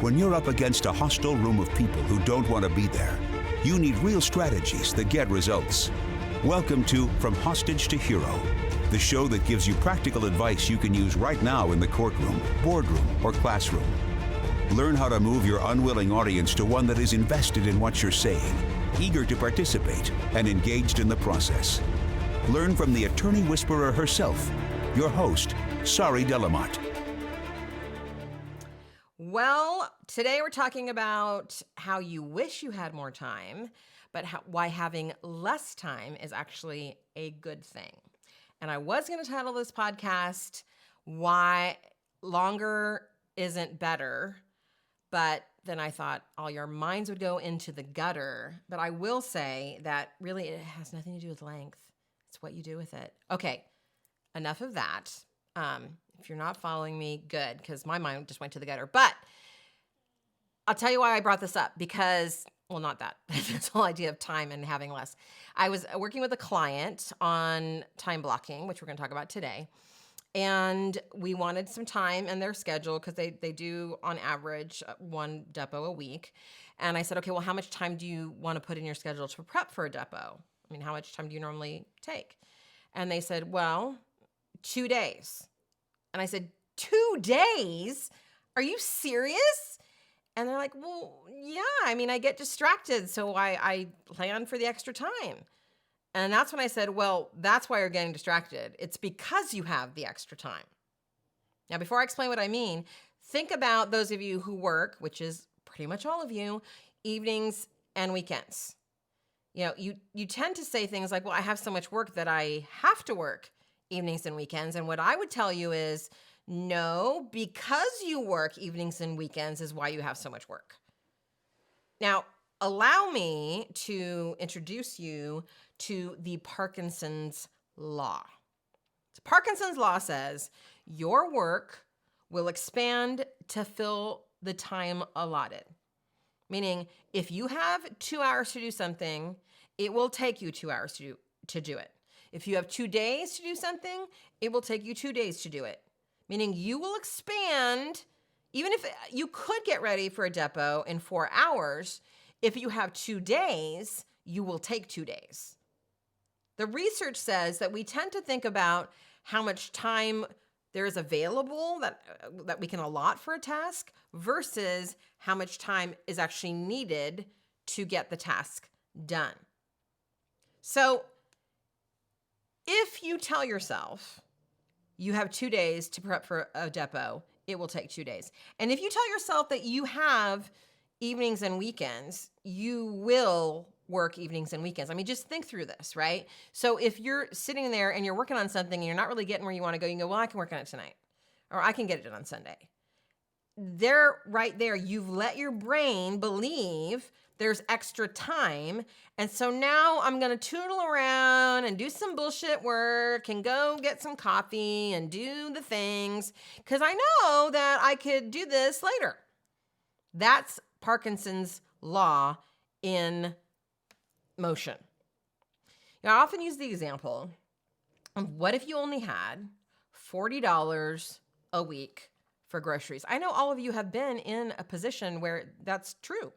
When you're up against a hostile room of people who don't want to be there, you need real strategies that get results. Welcome to From Hostage to Hero, the show that gives you practical advice you can use right now in the courtroom, boardroom, or classroom. Learn how to move your unwilling audience to one that is invested in what you're saying, eager to participate, and engaged in the process. Learn from the attorney whisperer herself, your host, Sari Delamont. Well, today we're talking about how you wish you had more time, but why having less time is actually a good thing. And I was going to title this podcast, Why Longer Isn't Better, but then I thought all your minds would go into the gutter. But I will say that really it has nothing to do with length. It's what you do with it. Okay, enough of that. If you're not following me, good, because my mind just went to the gutter. But I'll tell you why I brought this up, because, well, not that. This whole idea of time and having less. I was working with a client on time blocking, which we're going to talk about today. And we wanted some time in their schedule because they do, on average, one depo a week. And I said, okay, well, how much time do you want to put in your schedule to prep for a depo? I mean, how much time do you normally take? And they said, well, 2 days. And I said, 2 days? Are you serious? And they're like, well, yeah, I mean, I get distracted, so I plan for the extra time. And that's when I said, well, that's why you're getting distracted. It's because you have the extra time. Now, before I explain what I mean, think about those of you who work, which is pretty much all of you, evenings and weekends. You know, you tend to say things like, well, I have so much work that I have to work evenings and weekends. And what I would tell you is, no, because you work evenings and weekends is why you have so much work. Now, allow me to introduce you to the Parkinson's law. So Parkinson's law says your work will expand to fill the time allotted. Meaning, if you have 2 hours to do something, it will take you 2 hours to do it. If you have 2 days to do something, it will take you 2 days to do it. Meaning you will expand, even if you could get ready for a depo in 4 hours, if you have 2 days, you will take 2 days. The research says that we tend to think about how much time there is available that we can allot for a task versus how much time is actually needed to get the task done. So if you tell yourself you have 2 days to prep for a depo, it will take 2 days. And if you tell yourself that you have evenings and weekends, you will work evenings and weekends. I mean, just think through this, right? So if you're sitting there and you're working on something and you're not really getting where you want to go, you can go, well, I can work on it tonight, or I can get it done on Sunday. Right there, you've let your brain believe there's extra time. And so now I'm going to tootle around and do some bullshit work and go get some coffee and do the things because I know that I could do this later. That's Parkinson's law in motion. Now, I often use the example of what if you only had $40 a week for groceries? I know all of you have been in a position where that's true.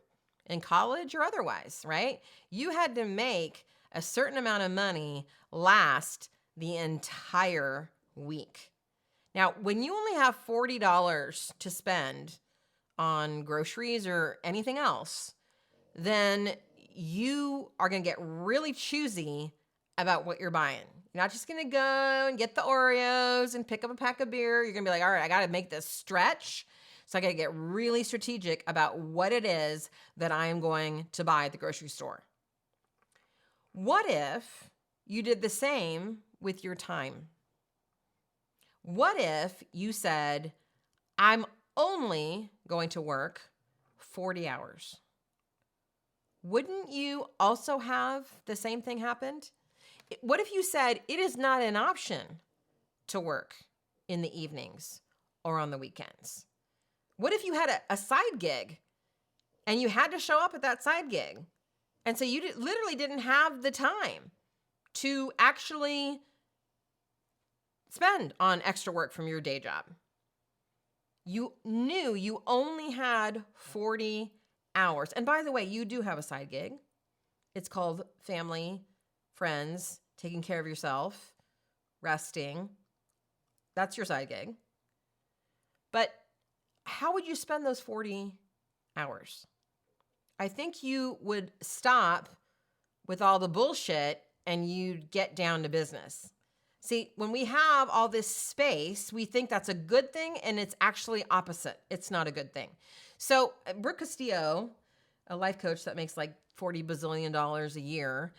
In college or otherwise, right? You had to make a certain amount of money last the entire week. Now, when you only have $40 to spend on groceries or anything else, then you are going to get really choosy about what you're buying. You're not just going to go and get the Oreos and pick up a pack of beer. You're going to be like, all right, I got to make this stretch. So I got to get really strategic about what it is that I am going to buy at the grocery store. What if you did the same with your time? What if you said, I'm only going to work 40 hours? Wouldn't you also have the same thing happened? What if you said, it is not an option to work in the evenings or on the weekends? What if you had a side gig and you had to show up at that side gig? And so you literally didn't have the time to actually spend on extra work from your day job. you knew you only had 40 hours. And by the way, you do have a side gig. It's called family, friends, taking care of yourself, resting. That's your side gig. But how would you spend those 40 hours? I think you would stop with all the bullshit and you'd get down to business. See, when we have all this space, we think that's a good thing, and it's actually opposite. It's not a good thing. So Brooke Castillo, a life coach that makes like $40 bazillion a year,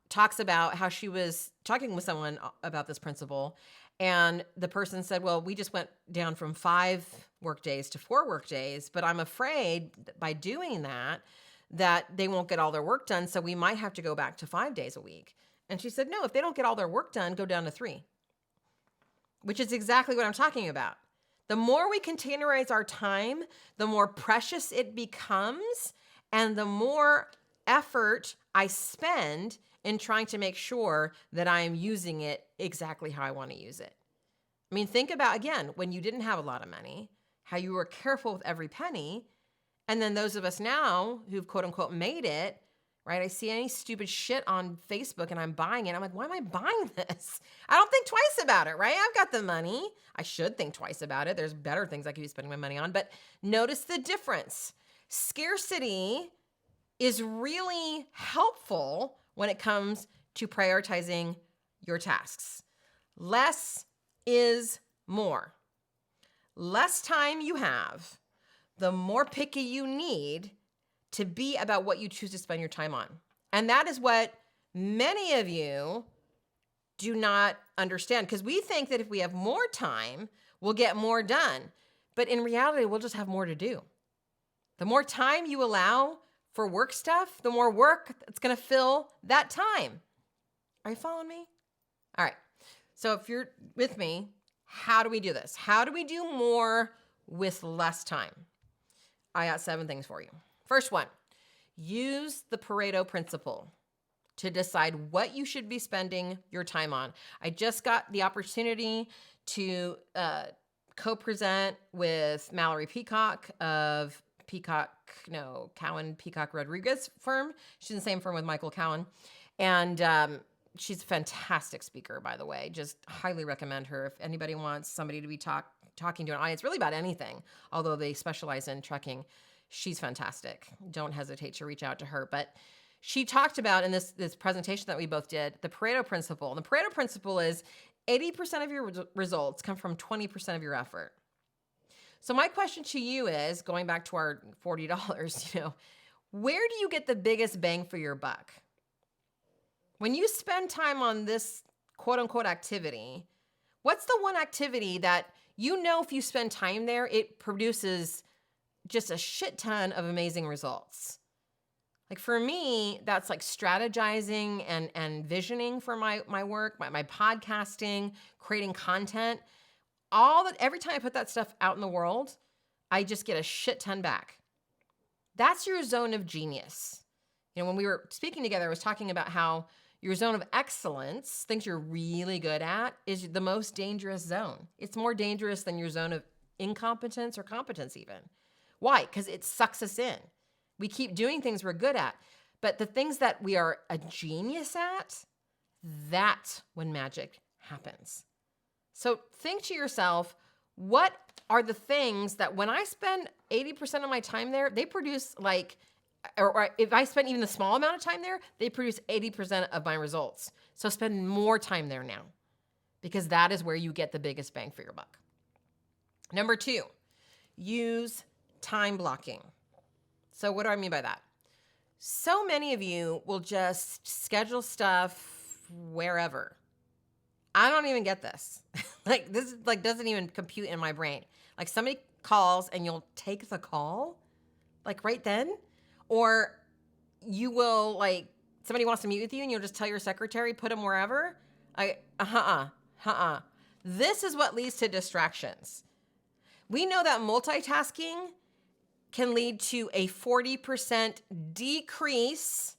talks about how she was talking with someone about this principle, and the person said, well, we just went down from 5 work days to 4 work days, but I'm afraid by doing that they won't get all their work done, so we might have to go back to 5 days a week. And she said, no, if they don't get all their work done, go down to 3, which is exactly what I'm talking about. The more we containerize our time, the more precious it becomes, and the more effort I spend in trying to make sure that I am using it exactly how I want to use it. I mean, think about, again, when you didn't have a lot of money, how you were careful with every penny. And then those of us now who've quote unquote made it, right? I see any stupid shit on Facebook and I'm buying it. I'm like, why am I buying this? I don't think twice about it, right? I've got the money. I should think twice about it. There's better things I could be spending my money on. But notice the difference. Scarcity is really helpful when it comes to prioritizing your tasks. Less is more. Less time you have, the more picky you need to be about what you choose to spend your time on. And that is what many of you do not understand, because we think that if we have more time, we'll get more done. But in reality, we'll just have more to do. The more time you allow for work stuff, the more work that's going to fill that time. Are you following me? All right. So if you're with me, how do we do this? How do we do more with less time? I got 7 things for you. First one, use the Pareto principle to decide what you should be spending your time on. I just got the opportunity to co-present with Mallory Peacock of Cowan Peacock Rodriguez firm. She's in the same firm with Michael Cowan. And she's a fantastic speaker, by the way. Just highly recommend her if anybody wants somebody to be talking to an audience, really about anything, although they specialize in trucking. She's fantastic. Don't hesitate to reach out to her. But she talked about in this presentation that we both did, the Pareto principle. And the Pareto principle is 80% of your results come from 20% of your effort. So my question to you is, going back to our $40, where do you get the biggest bang for your buck? When you spend time on this quote unquote activity, what's the one activity that if you spend time there, it produces just a shit ton of amazing results? Like for me, that's like strategizing and visioning for my work, my podcasting, creating content. Every time I put that stuff out in the world, I just get a shit ton back. That's your zone of genius. When we were speaking together, I was talking about how your zone of excellence, things you're really good at, is the most dangerous zone. It's more dangerous than your zone of incompetence or competence even. Why? Because it sucks us in. We keep doing things we're good at. But the things that we are a genius at, that's when magic happens. So think to yourself, what are the things that when I spend 80% of my time there, they produce or if I spend even the small amount of time there, they produce 80% of my results. So spend more time there now, because that is where you get the biggest bang for your buck. Number 2, use time blocking. So what do I mean by that? So many of you will just schedule stuff wherever. I don't even get this. This doesn't even compute in my brain. Like somebody calls and you'll take the call right then, or you will somebody wants to meet with you and you'll just tell your secretary, put them wherever. This is what leads to distractions. We know that multitasking can lead to a 40% decrease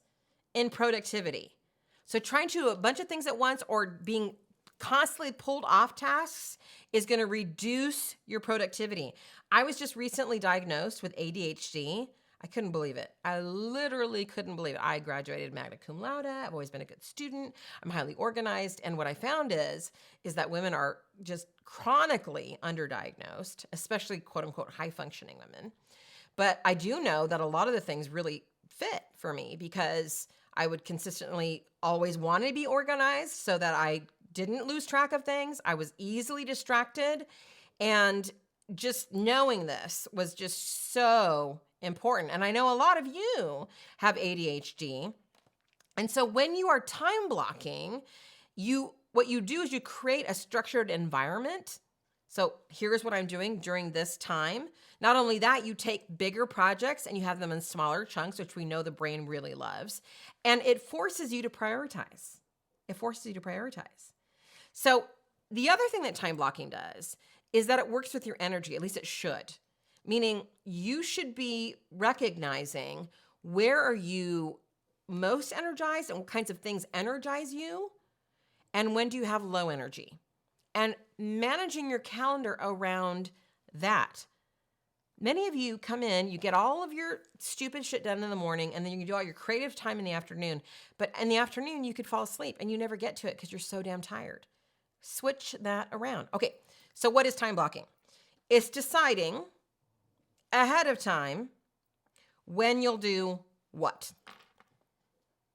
in productivity. So trying to do a bunch of things at once or being constantly pulled off tasks is going to reduce your productivity. I was just recently diagnosed with ADHD. I couldn't believe it. I literally couldn't believe it. I graduated magna cum laude. I've always been a good student. I'm highly organized. And what I found is that women are just chronically underdiagnosed, especially quote unquote high functioning women. But I do know that a lot of the things really fit for me because I would consistently always want to be organized so that I didn't lose track of things. I was easily distracted. And just knowing this was just so important. And I know a lot of you have ADHD. And so when you are time blocking, what you do is you create a structured environment. So here's what I'm doing during this time. Not only that, you take bigger projects and you have them in smaller chunks, which we know the brain really loves. And it forces you to prioritize. It forces you to prioritize. So the other thing that time blocking does is that it works with your energy, at least it should. Meaning you should be recognizing where are you most energized and what kinds of things energize you and when do you have low energy. And managing your calendar around that. Many of you come in, you get all of your stupid shit done in the morning, and then you can do all your creative time in the afternoon. But in the afternoon, you could fall asleep, and you never get to it because you're so damn tired. Switch that around. Okay, so what is time blocking? It's deciding ahead of time when you'll do what.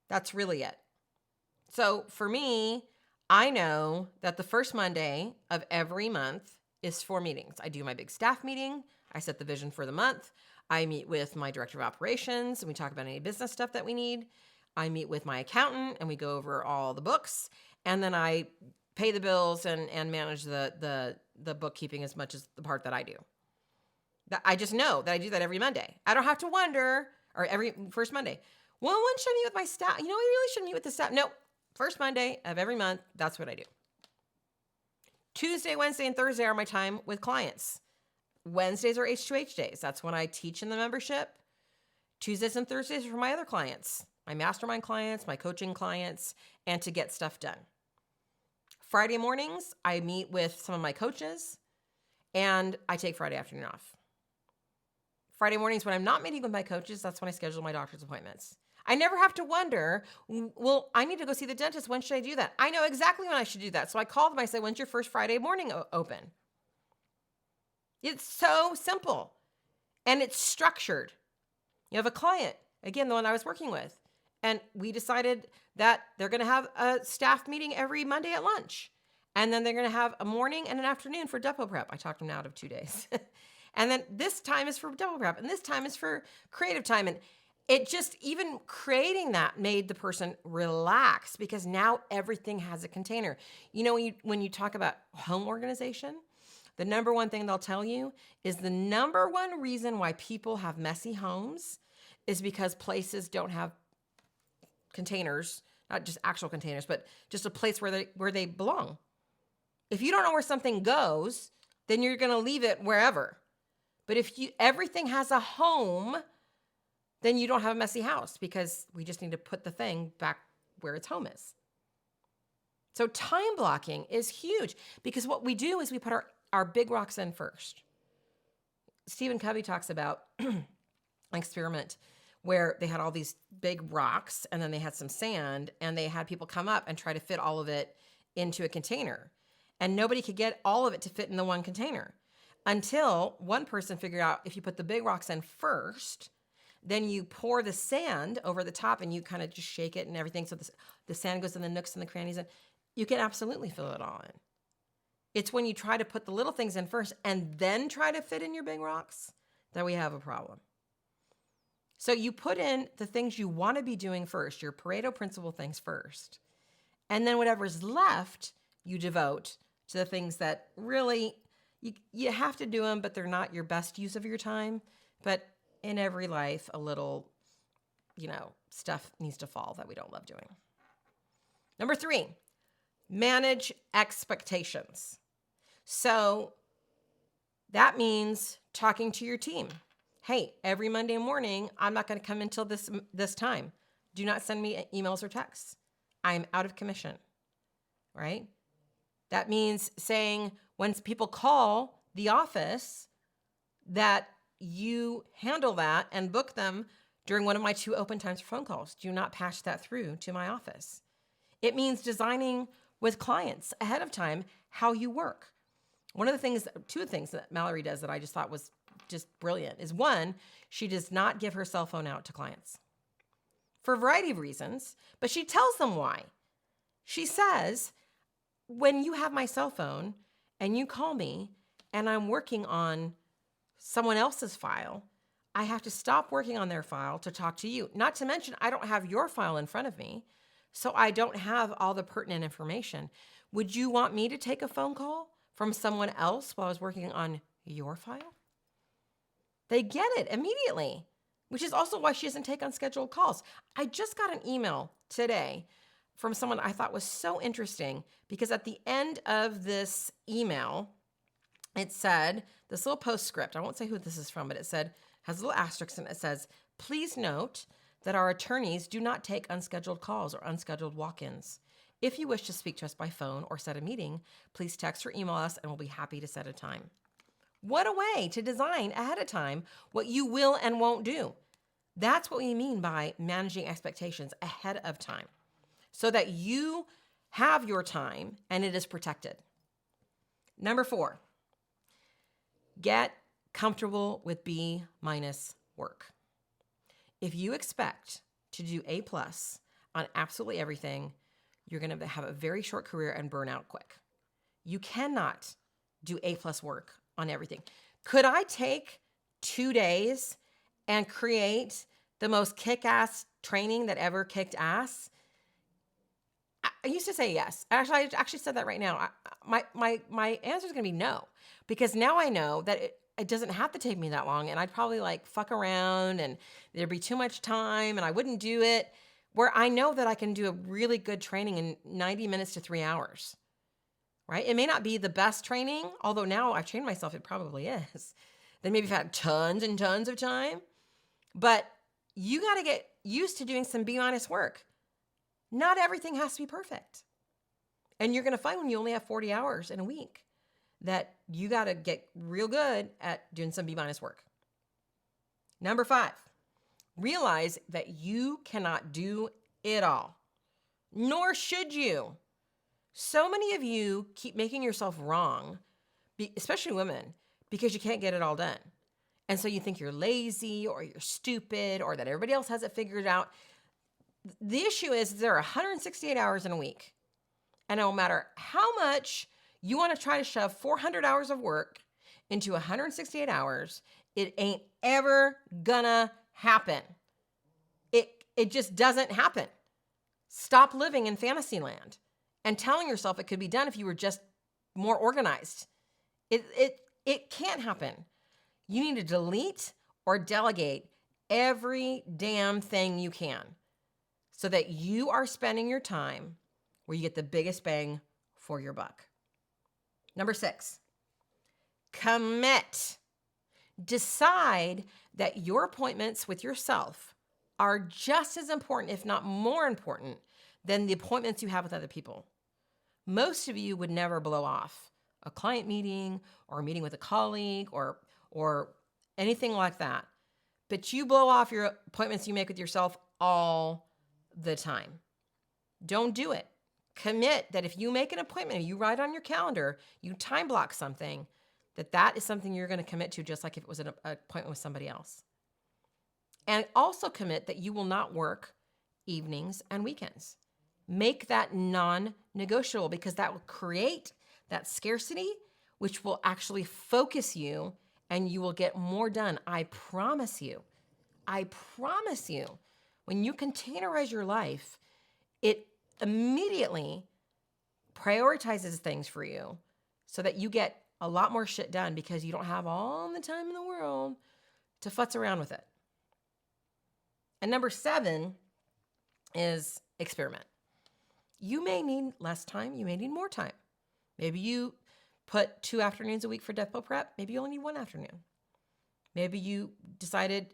That's really it. So for me, I know that the first Monday of every month is 4 meetings. I do my big staff meeting. I set the vision for the month. I meet with my director of operations and we talk about any business stuff that we need. I meet with my accountant and we go over all the books. And then I pay the bills and manage the bookkeeping as much as the part that I do. I just know that I do that every Monday. I don't have to wonder, or every first Monday. Well, when should I meet with my staff? You know, I really shouldn't meet with the staff. No, first Monday of every month, that's what I do. Tuesday, Wednesday, and Thursday are my time with clients. Wednesdays are H2H days. That's when I teach in the membership. Tuesdays and Thursdays are for my other clients, my mastermind clients, my coaching clients, and to get stuff done. Friday mornings, I meet with some of my coaches, and I take Friday afternoon off. Friday mornings, when I'm not meeting with my coaches, that's when I schedule my doctor's appointments. I never have to wonder, well, I need to go see the dentist. When should I do that? I know exactly when I should do that. So I call them. I say, when's your first Friday morning open? It's so simple. And it's structured. You have a client, again, the one I was working with, and we decided that they're going to have a staff meeting every Monday at lunch. And then they're going to have a morning and an afternoon for depot prep. I talked them out of 2 days. And then this time is for depot prep, and this time is for creative time. And it just, even creating that made the person relax because now everything has a container. You know, when you talk about home organization, the number one thing they'll tell you is the number one reason why people have messy homes is because places don't have containers, not just actual containers, but just a place where they belong. If you don't know where something goes, then you're going to leave it wherever. But if everything has a home, then you don't have a messy house because we just need to put the thing back where its home is. So time blocking is huge because what we do is we put our big rocks in first. Stephen Covey talks about an experiment where they had all these big rocks and then they had some sand and they had people come up and try to fit all of it into a container. And nobody could get all of it to fit in the one container until one person figured out if you put the big rocks in first, then you pour the sand over the top and you kind of just shake it and everything. So the sand goes in the nooks and the crannies and you can absolutely fill it all in. It's when you try to put the little things in first and then try to fit in your big rocks that we have a problem. So you put in the things you want to be doing first, your Pareto principle things first. And then whatever's left, you devote to the things that really, you have to do them, but they're not your best use of your time. But in every life, a little, stuff needs to fall that we don't love doing. Number 3, manage expectations. So that means talking to your team. Hey, every Monday morning, I'm not going to come until this time. Do not send me emails or texts. I'm out of commission, right? That means saying when people call the office that you handle that and book them during one of my 2 open times for phone calls. Do not patch that through to my office. It means designing with clients ahead of time how you work. Two things that Mallory does that I just thought was just brilliant is, one, she does not give her cell phone out to clients for a variety of reasons, but she tells them why. She says, when you have my cell phone and you call me and I'm working on someone else's file, I have to stop working on their file to talk to you. Not to mention, I don't have your file in front of me, so I don't have all the pertinent information. Would you want me to take a phone call from someone else while I was working on your file? They get it immediately, which is also why she doesn't take unscheduled calls. I just got an email today from someone I thought was so interesting, because at the end of this email, it said, this little postscript, I won't say who this is from, but it said, has a little asterisk and it says, please note that our attorneys do not take unscheduled calls or unscheduled walk-ins. If you wish to speak to us by phone or set a meeting, please text or email us and we'll be happy to set a time. What a way to design ahead of time what you will and won't do. That's what we mean by managing expectations ahead of time, so that you have your time and it is protected. Number 4, get comfortable with B- work. If you expect to do A+ on absolutely everything, you're going to have a very short career and burn out quick. You cannot do A+ work on everything. Could I take 2 days and create the most kick-ass training that ever kicked ass? I used to say yes. I actually said that right now. My answer is going to be no, because now I know that it doesn't have to take me that long, and I'd probably like fuck around and there'd be too much time and I wouldn't do it, where I know that I can do a really good training in 90 minutes to 3 hours, right? It may not be the best training, although now I've trained myself, it probably is. Then maybe I've had tons and tons of time, but you got to get used to doing some B- work. Not everything has to be perfect. And you're going to find when you only have 40 hours in a week that you got to get real good at doing some B- work. Number 5, realize that you cannot do it all, nor should you. So many of you keep making yourself wrong, especially women, because you can't get it all done. And so you think you're lazy or you're stupid or that everybody else has it figured out. The issue is there are 168 hours in a week. And no matter how much you want to try to shove 400 hours of work into 168 hours, it ain't ever gonna happen. It just doesn't happen. Stop living in fantasy land and telling yourself it could be done if you were just more organized. It can't happen. You need to delete or delegate every damn thing you can so that you are spending your time where you get the biggest bang for your buck. Number 6, commit. Decide that your appointments with yourself are just as important, if not more important, than the appointments you have with other people. Most of you would never blow off a client meeting or a meeting with a colleague or anything like that. But you blow off your appointments you make with yourself all the time. Don't do it. Commit that if you make an appointment, you write on your calendar, you time block something, that is something you're going to commit to, just like if it was an appointment with somebody else. And also commit that you will not work evenings and weekends. Make that non-negotiable, because that will create that scarcity, which will actually focus you and you will get more done. I promise you. I promise you. When you containerize your life, it immediately prioritizes things for you so that you get a lot more shit done, because you don't have all the time in the world to futz around with it. And number 7 is experiment. You may need less time. You may need more time. Maybe you put 2 afternoons a week for depo prep. Maybe you only need 1 afternoon. Maybe you decided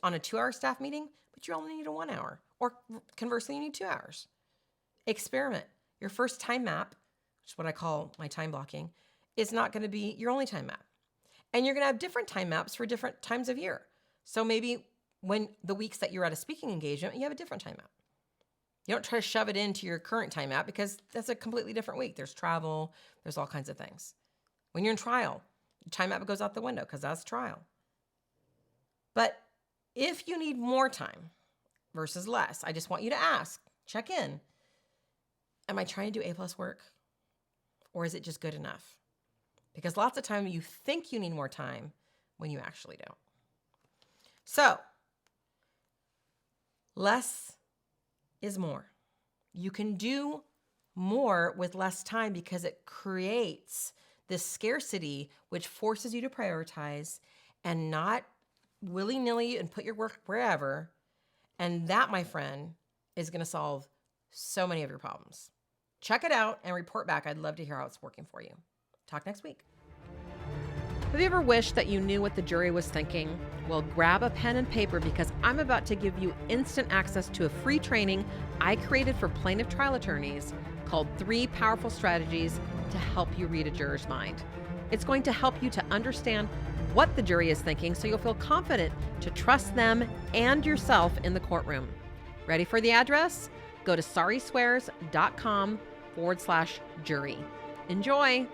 on a 2-hour staff meeting, but you only need a 1 hour. Or conversely, you need 2 hours. Experiment. Your first time map which is what I call my time blocking, is not going to be your only time map. And you're going to have different time maps for different times of year. So maybe when the weeks that you're at a speaking engagement, you have a different time map. You don't try to shove it into your current time map because that's a completely different week. There's travel, there's all kinds of things. When you're in trial, time map goes out the window because that's trial. But if you need more time versus less, I just want you to ask, check in. Am I trying to do A+ work? Or is it just good enough? Because lots of time you think you need more time when you actually don't. So, less is more. You can do more with less time because it creates this scarcity, which forces you to prioritize and not willy-nilly and put your work wherever. And that, my friend, is going to solve so many of your problems. Check it out and report back. I'd love to hear how it's working for you. Talk next week. Have you ever wished that you knew what the jury was thinking? Well, grab a pen and paper because I'm about to give you instant access to a free training I created for plaintiff trial attorneys called 3 Powerful Strategies to Help You Read a Juror's Mind. It's going to help you to understand what the jury is thinking so you'll feel confident to trust them and yourself in the courtroom. Ready for the address? Go to sariswears.com/jury. Enjoy!